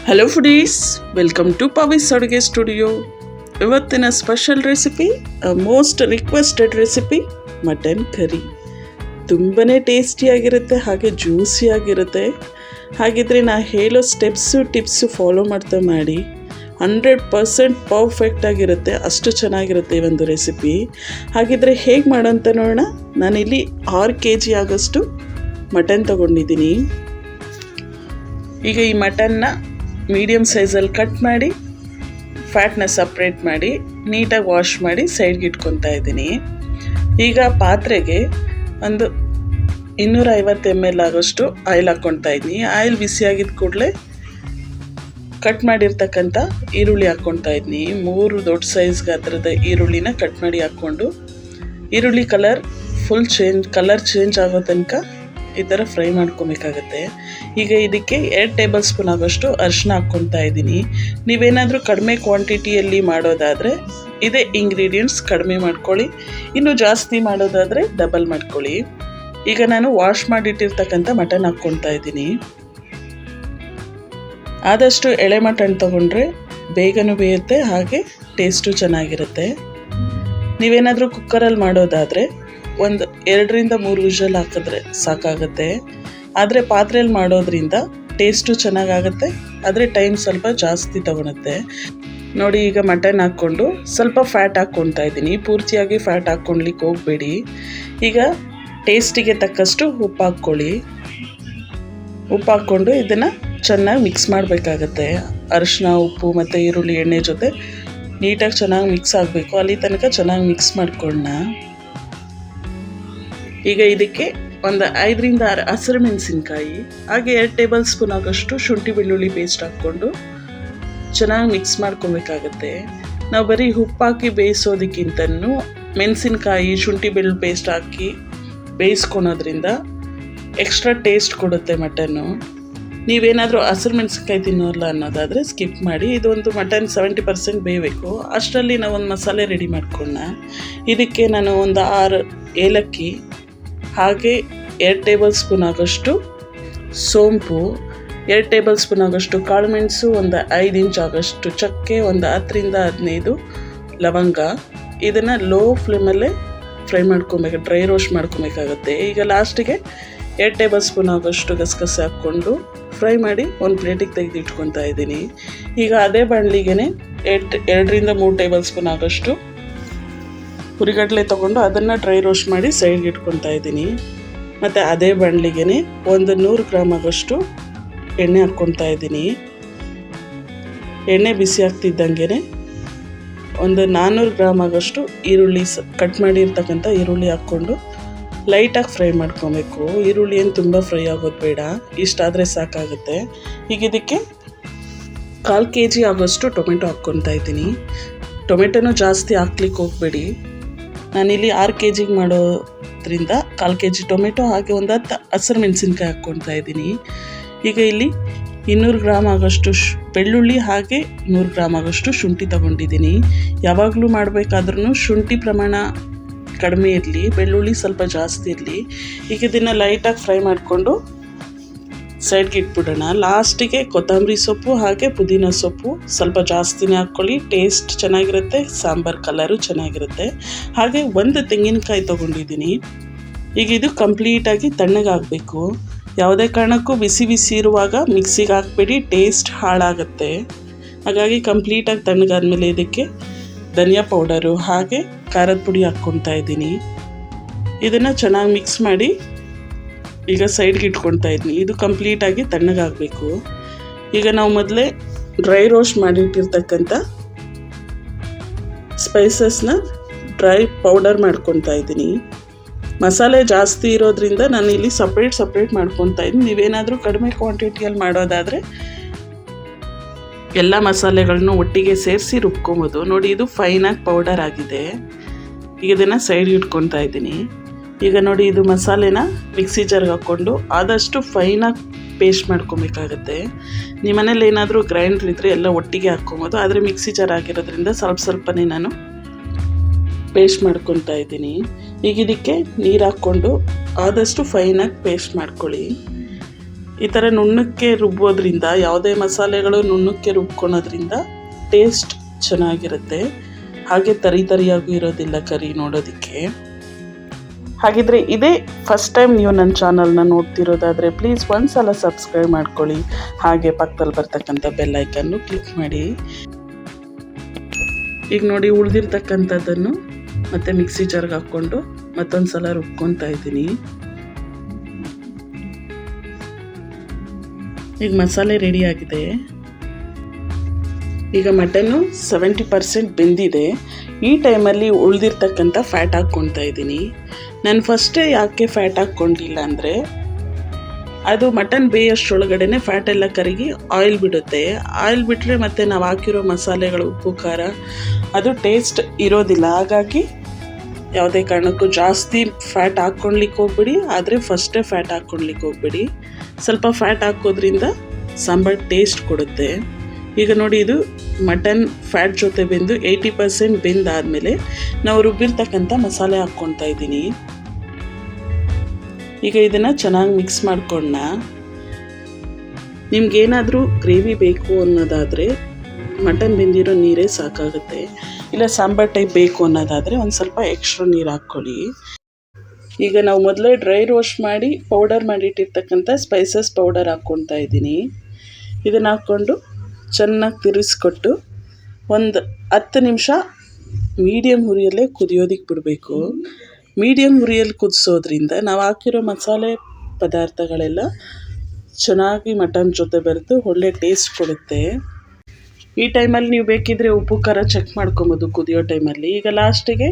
Hello foodies, welcome to ಪವಿಸ್ ಅಡುಗೆ studio. ಇವತ್ತಿನ special recipe, most requested recipe, mutton curry. ತುಂಬಾ ಟೇಸ್ಟಿಯಾಗಿರುತ್ತೆ, ಹಾಗೆ ಜ್ಯೂಸಿಯಾಗಿರುತ್ತೆ. ಹಾಗಿದ್ರೆ ನಾ ಹೇಳೋ ಟಿಪ್ಸು ಫಾಲೋ ಮಾಡ್ತಾ ಮಾಡಿ. 100% ಪರ್ಫೆಕ್ಟ್ ಆಗಿರುತ್ತೆ, ಅಷ್ಟು ಚೆನ್ನಾಗಿರುತ್ತೆ ಈ ಒಂದು ರೆಸಿಪಿ. ಹಾಗಿದ್ರೆ ಹೇಗೆ ಮಾಡೋಂತ ನೋಡೋಣ. ನಾನಿಲ್ಲಿ 6 kg ಆಗೋಷ್ಟು ಮಟನ್ ತೊಗೊಂಡಿದ್ದೀನಿ. ಈಗ ಈ ಮಟನ್ನ ಮೀಡಿಯಮ್ ಸೈಜಲ್ಲಿ ಕಟ್ ಮಾಡಿ, ಫ್ಯಾಟ್ನ ಸಪ್ರೇಟ್ ಮಾಡಿ, ನೀಟಾಗಿ ವಾಶ್ ಮಾಡಿ ಸೈಡ್ಗೆ ಇಟ್ಕೊತಾ ಇದ್ದೀನಿ. ಈಗ ಪಾತ್ರೆಗೆ ಒಂದು 250 ml ಆಗೋಷ್ಟು ಆಯಿಲ್ ಹಾಕ್ಕೊತಾ ಇದ್ದೀನಿ. ಆಯಿಲ್ ಬಿಸಿಯಾಗಿದ್ದ ಕೂಡಲೇ ಕಟ್ ಮಾಡಿರ್ತಕ್ಕಂಥ ಈರುಳ್ಳಿ ಹಾಕ್ಕೊತಾ ಇದ್ದೀನಿ. 3 ದೊಡ್ಡ ಸೈಜ್ ಗಾತ್ರದ ಈರುಳ್ಳಿನ ಕಟ್ ಮಾಡಿ ಹಾಕ್ಕೊಂಡು, ಈರುಳ್ಳಿ ಕಲರ್ ಚೇಂಜ್ ಆಗೋ ತನಕ ಈ ಥರ ಫ್ರೈ ಮಾಡ್ಕೊಬೇಕಾಗತ್ತೆ. ಈಗ ಇದಕ್ಕೆ 2 ಟೇಬಲ್ ಸ್ಪೂನ್ ಆಗೋಷ್ಟು ಅರಿಶಿನ ಹಾಕ್ಕೊತಾ ಇದ್ದೀನಿ. ನೀವೇನಾದರೂ ಕಡಿಮೆ ಕ್ವಾಂಟಿಟಿಯಲ್ಲಿ ಮಾಡೋದಾದರೆ ಇದೇ ಇಂಗ್ರೀಡಿಯೆಂಟ್ಸ್ ಕಡಿಮೆ ಮಾಡ್ಕೊಳ್ಳಿ, ಇನ್ನು ಜಾಸ್ತಿ ಮಾಡೋದಾದರೆ ಡಬಲ್ ಮಾಡ್ಕೊಳ್ಳಿ. ಈಗ ನಾನು ವಾಶ್ ಮಾಡಿಟ್ಟಿರ್ತಕ್ಕಂಥ ಮಟನ್ ಹಾಕ್ಕೊತಾ ಇದ್ದೀನಿ. ಆದಷ್ಟು ಎಳೆ ಮಟನ್ ತೊಗೊಂಡ್ರೆ ಬೇಗನೂ ಬೇಯುತ್ತೆ, ಹಾಗೆ ಟೇಸ್ಟು ಚೆನ್ನಾಗಿರುತ್ತೆ. ನೀವೇನಾದರೂ ಕುಕ್ಕರಲ್ಲಿ ಮಾಡೋದಾದರೆ ಒಂದು 2ರಿಂದ 3 ವಿಷಲ್ ಹಾಕಿದ್ರೆ ಸಾಕಾಗುತ್ತೆ. ಆದರೆ ಪಾತ್ರೆಯಲ್ಲಿ ಮಾಡೋದ್ರಿಂದ ಟೇಸ್ಟು ಚೆನ್ನಾಗಾಗುತ್ತೆ, ಆದರೆ ಟೈಮ್ ಸ್ವಲ್ಪ ಜಾಸ್ತಿ ತೊಗೊಳುತ್ತೆ. ನೋಡಿ, ಈಗ ಮಟನ್ ಹಾಕ್ಕೊಂಡು ಸ್ವಲ್ಪ ಫ್ಯಾಟ್ ಹಾಕ್ಕೊತಾ ಇದ್ದೀನಿ. ಪೂರ್ತಿಯಾಗಿ ಫ್ಯಾಟ್ ಹಾಕ್ಕೊಳ್ಲಿಕ್ಕೆ ಹೋಗಬೇಡಿ. ಈಗ ಟೇಸ್ಟಿಗೆ ತಕ್ಕಷ್ಟು ಉಪ್ಪು ಹಾಕ್ಕೊಳ್ಳಿ. ಉಪ್ಪು ಹಾಕ್ಕೊಂಡು ಇದನ್ನು ಚೆನ್ನಾಗಿ ಮಿಕ್ಸ್ ಮಾಡಬೇಕಾಗತ್ತೆ. ಅರಿಶಿನ, ಉಪ್ಪು ಮತ್ತು ಈರುಳ್ಳಿ ಎಣ್ಣೆ ಜೊತೆ ನೀಟಾಗಿ ಚೆನ್ನಾಗಿ ಮಿಕ್ಸ್ ಆಗಬೇಕು. ಅಲ್ಲಿ ತನಕ ಚೆನ್ನಾಗಿ ಮಿಕ್ಸ್ ಮಾಡ್ಕೊಳ್ಳೋಣ. ಈಗ ಇದಕ್ಕೆ ಒಂದು 5ರಿಂದ 6 ಹಸಿರು ಮೆಣಸಿನ್ಕಾಯಿ, ಹಾಗೆ 2 ಟೇಬಲ್ ಸ್ಪೂನ್ ಆಗೋಷ್ಟು ಶುಂಠಿ ಬೆಳ್ಳುಳ್ಳಿ ಪೇಸ್ಟ್ ಹಾಕ್ಕೊಂಡು ಚೆನ್ನಾಗಿ ಮಿಕ್ಸ್ ಮಾಡ್ಕೊಬೇಕಾಗತ್ತೆ. ನಾವು ಬರೀ ಉಪ್ಪು ಹಾಕಿ ಬೇಯಿಸೋದಕ್ಕಿಂತನೂ ಮೆಣಸಿನ್ಕಾಯಿ, ಶುಂಠಿ ಬೆಳ್ಳುಳ್ಳಿ ಪೇಸ್ಟ್ ಹಾಕಿ ಬೇಯಿಸ್ಕೊಳೋದ್ರಿಂದ ಎಕ್ಸ್ಟ್ರಾ ಟೇಸ್ಟ್ ಕೊಡುತ್ತೆ ಮಟನ್ನು. ನೀವೇನಾದರೂ ಹಸಿರು ಮೆಣಸಿನ್ಕಾಯಿ ತಿನ್ನೋಲ್ಲ ಅನ್ನೋದಾದರೆ ಸ್ಕಿಪ್ ಮಾಡಿ. ಇದೊಂದು ಮಟನ್ 70% ಬೇಯಬೇಕು. ಅಷ್ಟರಲ್ಲಿ ನಾವು ಒಂದು ಮಸಾಲೆ ರೆಡಿ ಮಾಡ್ಕೊಳ್ಳೋಣ. ಇದಕ್ಕೆ ನಾನು ಒಂದು 6 ಏಲಕ್ಕಿ, ಹಾಗೆ 2 ಟೇಬಲ್ ಸ್ಪೂನ್ ಆಗೋಷ್ಟು ಸೋಂಪು, 2 ಟೇಬಲ್ ಸ್ಪೂನ್ ಆಗೋಷ್ಟು ಕಾಳುಮೆಣಸು, ಒಂದು 5 ಇಂಚ್ ಆಗೋಷ್ಟು ಚಕ್ಕೆ, ಒಂದು 10ರಿಂದ 15 ಲವಂಗ. ಇದನ್ನು ಲೋ ಫ್ಲೇಮಲ್ಲೇ ಡ್ರೈ ರೋಸ್ಟ್ ಮಾಡ್ಕೊಬೇಕಾಗತ್ತೆ. ಈಗ ಲಾಸ್ಟಿಗೆ 2 ಟೇಬಲ್ ಸ್ಪೂನ್ ಆಗೋಷ್ಟು ಗಸಗಸೆ ಹಾಕ್ಕೊಂಡು ಫ್ರೈ ಮಾಡಿ ಒಂದು ಪ್ಲೇಟಿಗೆ ತೆಗೆದು ಇಟ್ಕೊತಾ ಇದ್ದೀನಿ. ಈಗ ಅದೇ ಬಾಣಲಿಗೆ 2ರಿಂದ 3 ಟೇಬಲ್ ಸ್ಪೂನ್ ಆಗೋಷ್ಟು ಹುರಿಗಡಲೆ ತೊಗೊಂಡು ಅದನ್ನು ಡ್ರೈ ರೋಸ್ಟ್ ಮಾಡಿ ಸೈಡ್ಗೆ ಇಟ್ಕೊತಾ ಇದ್ದೀನಿ. ಮತ್ತು ಅದೇ ಬಾಣಲಿಗೆ ಒಂದು 100 ಗ್ರಾಮ್ ಆಗೋಷ್ಟು ಎಣ್ಣೆ ಹಾಕ್ಕೊತಾ ಇದ್ದೀನಿ. ಎಣ್ಣೆ ಬಿಸಿ ಆಗ್ತಿದ್ದಂಗೆ ಒಂದು 400 ಗ್ರಾಮ್ ಆಗೋಷ್ಟು ಈರುಳ್ಳಿ ಕಟ್ ಮಾಡಿರ್ತಕ್ಕಂಥ ಈರುಳ್ಳಿ ಹಾಕ್ಕೊಂಡು ಲೈಟಾಗಿ ಫ್ರೈ ಮಾಡ್ಕೊಬೇಕು. ಈರುಳ್ಳಿ ಏನು ತುಂಬ ಫ್ರೈ ಆಗೋದು ಬೇಡ, ಇಷ್ಟಾದರೆ ಸಾಕಾಗುತ್ತೆ. ಈಗ ಇದಕ್ಕೆ 1/4 kg ಆಗೋಷ್ಟು ಟೊಮೆಟೊ ಹಾಕ್ಕೊತಾ ಇದ್ದೀನಿ. ಟೊಮೆಟೊನೂ ಜಾಸ್ತಿ ಹಾಕ್ಲಿಕ್ಕೆ ಹೋಗಬೇಡಿ. ನಾನಿಲ್ಲಿ 6 kg ಮಾಡೋದ್ರಿಂದ 1/4 kg ಟೊಮೆಟೊ, ಹಾಗೆ ಒಂದು 10 ಹಸಿರು ಮೆಣಸಿನ್ಕಾಯಿ ಹಾಕ್ಕೊತಾ ಇದ್ದೀನಿ. ಈಗ ಇಲ್ಲಿ 200 ಗ್ರಾಮ್ ಆಗೋಷ್ಟು ಬೆಳ್ಳುಳ್ಳಿ, ಹಾಗೆ 100 ಗ್ರಾಮ್ ಆಗೋಷ್ಟು ಶುಂಠಿ ತೊಗೊಂಡಿದ್ದೀನಿ. ಯಾವಾಗಲೂ ಮಾಡಬೇಕಾದ್ರೂ ಶುಂಠಿ ಪ್ರಮಾಣ ಕಡಿಮೆ ಇರಲಿ, ಬೆಳ್ಳುಳ್ಳಿ ಸ್ವಲ್ಪ ಜಾಸ್ತಿ ಇರಲಿ. ಈಗ ಇದನ್ನು ಲೈಟಾಗಿ ಫ್ರೈ ಮಾಡಿಕೊಂಡು ಸೈಡ್ಗೆ ಇಟ್ಬಿಡೋಣ. ಲಾಸ್ಟಿಗೆ ಕೊತ್ತಂಬರಿ ಸೊಪ್ಪು, ಹಾಗೆ ಪುದೀನ ಸೊಪ್ಪು ಸ್ವಲ್ಪ ಜಾಸ್ತಿನೇ ಹಾಕ್ಕೊಳ್ಳಿ, ಟೇಸ್ಟ್ ಚೆನ್ನಾಗಿರುತ್ತೆ, ಸಾಂಬಾರು ಕಲರು ಚೆನ್ನಾಗಿರುತ್ತೆ. ಹಾಗೆ ಒಂದು ತೆಂಗಿನಕಾಯಿ ತೊಗೊಂಡಿದ್ದೀನಿ. ಈಗ ಇದು ಕಂಪ್ಲೀಟಾಗಿ ತಣ್ಣಗಾಗಬೇಕು. ಯಾವುದೇ ಕಾರಣಕ್ಕೂ ಬಿಸಿ ಇರುವಾಗ ಮಿಕ್ಸಿಗೆ ಹಾಕ್ಬೇಡಿ, ಟೇಸ್ಟ್ ಹಾಳಾಗುತ್ತೆ. ಹಾಗಾಗಿ ಕಂಪ್ಲೀಟಾಗಿ ತಣ್ಣಗಾದ್ಮೇಲೆ ಇದಕ್ಕೆ ಧನಿಯಾ ಪೌಡರು, ಹಾಗೆ ಖಾರದ ಪುಡಿ ಹಾಕ್ಕೊತಾ ಇದ್ದೀನಿ. ಇದನ್ನು ಚೆನ್ನಾಗಿ ಮಿಕ್ಸ್ ಮಾಡಿ ಈಗ ಸೈಡ್ಗೆ ಇಟ್ಕೊತಾ ಇದ್ದೀನಿ. ಇದು ಕಂಪ್ಲೀಟಾಗಿ ತಣ್ಣಗಾಗಬೇಕು. ಈಗ ನಾವು ಮೊದಲೇ ಡ್ರೈ ರೋಸ್ಟ್ ಮಾಡಿಟ್ಟಿರ್ತಕ್ಕಂಥ ಸ್ಪೈಸಸ್ನ ಡ್ರೈ ಪೌಡರ್ ಮಾಡ್ಕೊತಾ ಇದ್ದೀನಿ. ಮಸಾಲೆ ಜಾಸ್ತಿ ಇರೋದ್ರಿಂದ ನಾನು ಇಲ್ಲಿ ಸಪ್ರೇಟ್ ಮಾಡ್ಕೊತಾ ಇದ್ದೀನಿ. ನೀವೇನಾದರೂ ಕಡಿಮೆ ಕ್ವಾಂಟಿಟಿಯಲ್ಲಿ ಮಾಡೋದಾದರೆ ಎಲ್ಲ ಮಸಾಲೆಗಳನ್ನೂ ಒಟ್ಟಿಗೆ ಸೇರಿಸಿ ರುಬ್ಕೊಬೋದು. ನೋಡಿ, ಇದು ಫೈನಾಗಿ ಪೌಡರ್ ಆಗಿದೆ. ಈಗ ಇದನ್ನು ಸೈಡ್ಗೆ ಇಟ್ಕೊತಾ ಇದ್ದೀನಿ. ಈಗ ನೋಡಿ, ಇದು ಮಸಾಲೆನ ಮಿಕ್ಸಿ ಜಾರ್ಗೆ ಹಾಕ್ಕೊಂಡು ಆದಷ್ಟು ಫೈನಾಗಿ ಪೇಸ್ಟ್ ಮಾಡ್ಕೊಬೇಕಾಗತ್ತೆ. ನಿಮ್ಮ ಮನೇಲಿ ಏನಾದರೂ ಗ್ರೈಂಡ್ರ್ ಇದ್ದರೆ ಎಲ್ಲ ಒಟ್ಟಿಗೆ ಹಾಕ್ಕೊಬೋದು, ಆದರೆ ಮಿಕ್ಸಿ ಜಾರ್ ಆಗಿರೋದ್ರಿಂದ ಸ್ವಲ್ಪನೇ ನಾನು ಪೇಸ್ಟ್ ಮಾಡ್ಕೊತಾ ಇದ್ದೀನಿ. ಈಗ ಇದಕ್ಕೆ ನೀರು ಹಾಕ್ಕೊಂಡು ಆದಷ್ಟು ಫೈನಾಗಿ ಪೇಸ್ಟ್ ಮಾಡ್ಕೊಳ್ಳಿ. ಈ ಥರ ನುಣ್ಣಕ್ಕೆ ರುಬ್ಬೋದ್ರಿಂದ, ಯಾವುದೇ ಮಸಾಲೆಗಳು ನುಣ್ಣಕ್ಕೆ ರುಬ್ಕೊಳೋದ್ರಿಂದ ಟೇಸ್ಟ್ ಚೆನ್ನಾಗಿರುತ್ತೆ. ಹಾಗೆ ತರಿಯಾಗೂ ಇರೋದಿಲ್ಲ ಕರಿ ನೋಡೋದಕ್ಕೆ. ಹಾಗಿದ್ರೆ ಇದೇ ಫಸ್ಟ್ ಟೈಮ್ ನೀವು ನನ್ನ ಚಾನಲ್ನ ನೋಡ್ತಿರೋದಾದರೆ ಪ್ಲೀಸ್ ಒಂದ್ಸಲ ಸಬ್ಸ್ಕ್ರೈಬ್ ಮಾಡ್ಕೊಳ್ಳಿ. ಹಾಗೆ ಪಕ್ಕದಲ್ಲಿ ಬರ್ತಕ್ಕಂಥ ಬೆಲ್ ಐಕನ್ನು ಕ್ಲಿಕ್ ಮಾಡಿ. ಈಗ ನೋಡಿ, ಉಳಿದಿರ್ತಕ್ಕಂಥದ್ದನ್ನು ಮತ್ತೆ ಮಿಕ್ಸಿ ಜಾರ್ಗೆ ಹಾಕ್ಕೊಂಡು ಮತ್ತೊಂದು ಸಲ ರುಬ್ಕೊತಾ ಇದ್ದೀನಿ. ಈಗ ಮಸಾಲೆ ರೆಡಿ ಆಗಿದೆ. ಈಗ ಮಟನ್ನು 70% ಬೆಂದಿದೆ. ಈ ಟೈಮಲ್ಲಿ ಉಳಿದಿರ್ತಕ್ಕಂಥ ಫ್ಯಾಟ್ ಹಾಕ್ಕೊಳ್ತಾ ಇದ್ದೀನಿ. ನಾನು ಫಸ್ಟೇ ಯಾಕೆ ಫ್ಯಾಟ್ ಹಾಕ್ಕೊಂಡಿಲ್ಲ ಅಂದರೆ, ಅದು ಮಟನ್ ಬೇಯೋಷ್ಟರೊಳಗಡೆ ಫ್ಯಾಟ್ ಎಲ್ಲ ಕರಗಿ ಆಯಿಲ್ ಬಿಡುತ್ತೆ. ಆಯಿಲ್ ಬಿಟ್ಟರೆ ಮತ್ತೆ ನಾವು ಹಾಕಿರೋ ಮಸಾಲೆಗಳು, ಉಪ್ಪು ಖಾರ ಅದು ಟೇಸ್ಟ್ ಇರೋದಿಲ್ಲ. ಹಾಗಾಗಿ ಯಾವುದೇ ಕಾರಣಕ್ಕೂ ಜಾಸ್ತಿ ಫ್ಯಾಟ್ ಹಾಕ್ಕೊಳ್ಲಿಕ್ಕೆ ಹೋಗ್ಬಿಡಿ, ಆದರೆ ಫಸ್ಟೇ ಫ್ಯಾಟ್ ಹಾಕ್ಕೊಳ್ಲಿಕ್ಕೆ ಹೋಗ್ಬಿಡಿ. ಸ್ವಲ್ಪ ಫ್ಯಾಟ್ ಹಾಕೋದ್ರಿಂದ ಸಾಂಬಾರು ಟೇಸ್ಟ್ ಕೊಡುತ್ತೆ. ಈಗ ನೋಡಿ, ಇದು ಮಟನ್ ಫ್ಯಾಟ್ ಜೊತೆ ಬೆಂದು 80% ಬೆಂದಾದಮೇಲೆ ನಾವು ರುಬ್ಬಿರ್ತಕ್ಕಂಥ ಮಸಾಲೆ ಹಾಕ್ಕೊಳ್ತಾ ಇದ್ದೀನಿ. ಈಗ ಇದನ್ನು ಚೆನ್ನಾಗಿ ಮಿಕ್ಸ್ ಮಾಡ್ಕೊಳ್ಳೋಣ. ನಿಮ್ಗೇನಾದರೂ ಗ್ರೇವಿ ಬೇಕು ಅನ್ನೋದಾದರೆ ಮಟನ್ ಬೆಂದಿರೋ ನೀರೇ ಸಾಕಾಗುತ್ತೆ. ಇಲ್ಲ ಸಾಂಬಾರು ಟೈಪ್ ಬೇಕು ಅನ್ನೋದಾದರೆ ಒಂದು ಸ್ವಲ್ಪ ಎಕ್ಸ್ಟ್ರಾ ನೀರು ಹಾಕ್ಕೊಳ್ಳಿ. ಈಗ ನಾವು ಮೊದಲೇ ಡ್ರೈ ರೋಸ್ಟ್ ಮಾಡಿ ಪೌಡರ್ ಮಾಡಿಟ್ಟಿರ್ತಕ್ಕಂಥ ಸ್ಪೈಸಸ್ ಪೌಡರ್ ಹಾಕ್ಕೊಳ್ತಾ ಇದ್ದೀನಿ. ಇದನ್ನು ಹಾಕ್ಕೊಂಡು ಚೆನ್ನಾಗಿ ತಿರುಗಿಸ್ಕೊಟ್ಟು ಒಂದು 10 ನಿಮಿಷ ಮೀಡಿಯಮ್ ಉರಿಯಲ್ಲೇ ಕುದಿಯೋದಕ್ಕೆ ಬಿಡಬೇಕು. ಮೀಡಿಯಮ್ ಉರಿಯಲ್ಲಿ ಕುದಿಸೋದ್ರಿಂದ ನಾವು ಹಾಕಿರೋ ಮಸಾಲೆ ಪದಾರ್ಥಗಳೆಲ್ಲ ಚೆನ್ನಾಗಿ ಮಟನ್ ಜೊತೆ ಬೆರೆತು ಒಳ್ಳೆ ಟೇಸ್ಟ್ ಕೊಡುತ್ತೆ. ಈ ಟೈಮಲ್ಲಿ ನೀವು ಬೇಕಿದ್ದರೆ ಉಪ್ಪು ಖಾರ ಚೆಕ್ ಮಾಡ್ಕೊಬೋದು ಕುದಿಯೋ ಟೈಮಲ್ಲಿ. ಈಗ ಲಾಸ್ಟಿಗೆ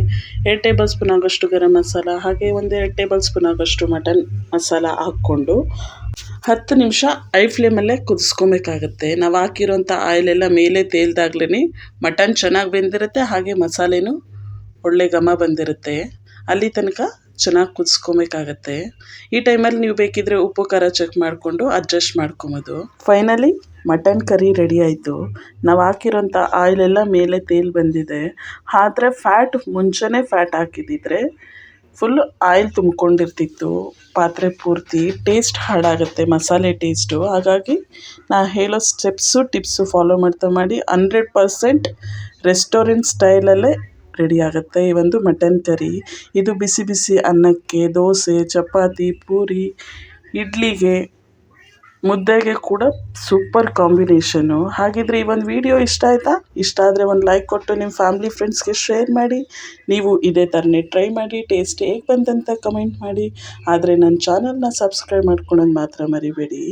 2 ಟೇಬಲ್ ಸ್ಪೂನ್ ಆಗೋಷ್ಟು ಗರಂ ಮಸಾಲ, ಹಾಗೆ 1-2 ಟೇಬಲ್ ಸ್ಪೂನ್ ಆಗೋಷ್ಟು ಮಟನ್ ಮಸಾಲ ಹಾಕ್ಕೊಂಡು 10 ನಿಮಿಷ ಐ ಫ್ಲೇಮಲ್ಲೇ ಕುದಿಸ್ಕೊಬೇಕಾಗತ್ತೆ. ನಾವು ಹಾಕಿರೋಂಥ ಆಯಿಲೆಲ್ಲ ಮೇಲೆ ತೇಲ್ದಾಗ್ಲೇ ಮಟನ್ ಚೆನ್ನಾಗಿ ಬೆಂದಿರುತ್ತೆ, ಹಾಗೆ ಮಸಾಲೆನೂ ಒಳ್ಳೆ ಘಮ ಬಂದಿರುತ್ತೆ. ಅಲ್ಲಿ ತನಕ ಚೆನ್ನಾಗಿ ಕುದಿಸ್ಕೊಬೇಕಾಗತ್ತೆ. ಈ ಟೈಮಲ್ಲಿ ನೀವು ಬೇಕಿದ್ದರೆ ಉಪ್ಪು ಖಾರ ಚೆಕ್ ಮಾಡಿಕೊಂಡು ಅಡ್ಜಸ್ಟ್ ಮಾಡ್ಕೊಬೋದು. ಫೈನಲಿ ಮಟನ್ ಕರಿ ರೆಡಿ ಆಯಿತು. ನಾವು ಹಾಕಿರೋಂಥ ಆಯಿಲೆಲ್ಲ ಮೇಲೆ ತೇಲ್ ಬಂದಿದೆ. ಆದರೆ ಫ್ಯಾಟ್ ಮುಂಚೆನೇ ಫ್ಯಾಟ್ ಹಾಕಿದ್ದಿದ್ರೆ ಫುಲ್ ಆಯಿಲ್ ತುಂಬಿಕೊಂಡಿರ್ತಿತ್ತು ಪಾತ್ರೆ ಪೂರ್ತಿ. ಟೇಸ್ಟ್ ಹಾಳಾಗುತ್ತೆ, ಮಸಾಲೆ ಟೇಸ್ಟು. ಹಾಗಾಗಿ ನಾ ಹೇಳೋ ಟಿಪ್ಸು ಫಾಲೋ ಮಾಡ್ತಾ ಮಾಡಿ 100% ರೆಸ್ಟೋರೆಂಟ್ ಸ್ಟೈಲಲ್ಲೇ ರೆಡಿ ಆಗುತ್ತೆ ಈ ಒಂದು ಮಟನ್ ಕರಿ. ಇದು ಬಿಸಿ ಬಿಸಿ ಅನ್ನಕ್ಕೆ, ದೋಸೆ, ಚಪಾತಿ, ಪೂರಿ, ಇಡ್ಲಿಗೆ, ಮುದ್ದೆಗೆ ಕೂಡ ಸೂಪರ್ ಕಾಂಬಿನೇಷನು. ಹಾಗಿದ್ರೆ ಈ ಒಂದು ವಿಡಿಯೋ ಇಷ್ಟ ಆಯಿತಾ? ಇಷ್ಟ ಆದರೆ ಒಂದು ಲೈಕ್ ಕೊಟ್ಟು ನಿಮ್ಮ ಫ್ಯಾಮಿಲಿ ಫ್ರೆಂಡ್ಸ್ಗೆ ಶೇರ್ ಮಾಡಿ. ನೀವು ಇದೇ ಥರನೇ ಟ್ರೈ ಮಾಡಿ, ಟೇಸ್ಟ್ ಹೇಗೆ ಬಂದಂತ ಕಮೆಂಟ್ ಮಾಡಿ. ಆದರೆ ನನ್ನ ಚಾನಲ್ನ ಸಬ್ಸ್ಕ್ರೈಬ್ ಮಾಡ್ಕೊಳ್ಳೋದು ಮಾತ್ರ ಮರಿಬೇಡಿ.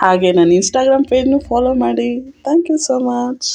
ಹಾಗೆ ನನ್ನ ಇನ್ಸ್ಟಾಗ್ರಾಮ್ ಪೇಜ್ನು ಫಾಲೋ ಮಾಡಿ. Thank you so much.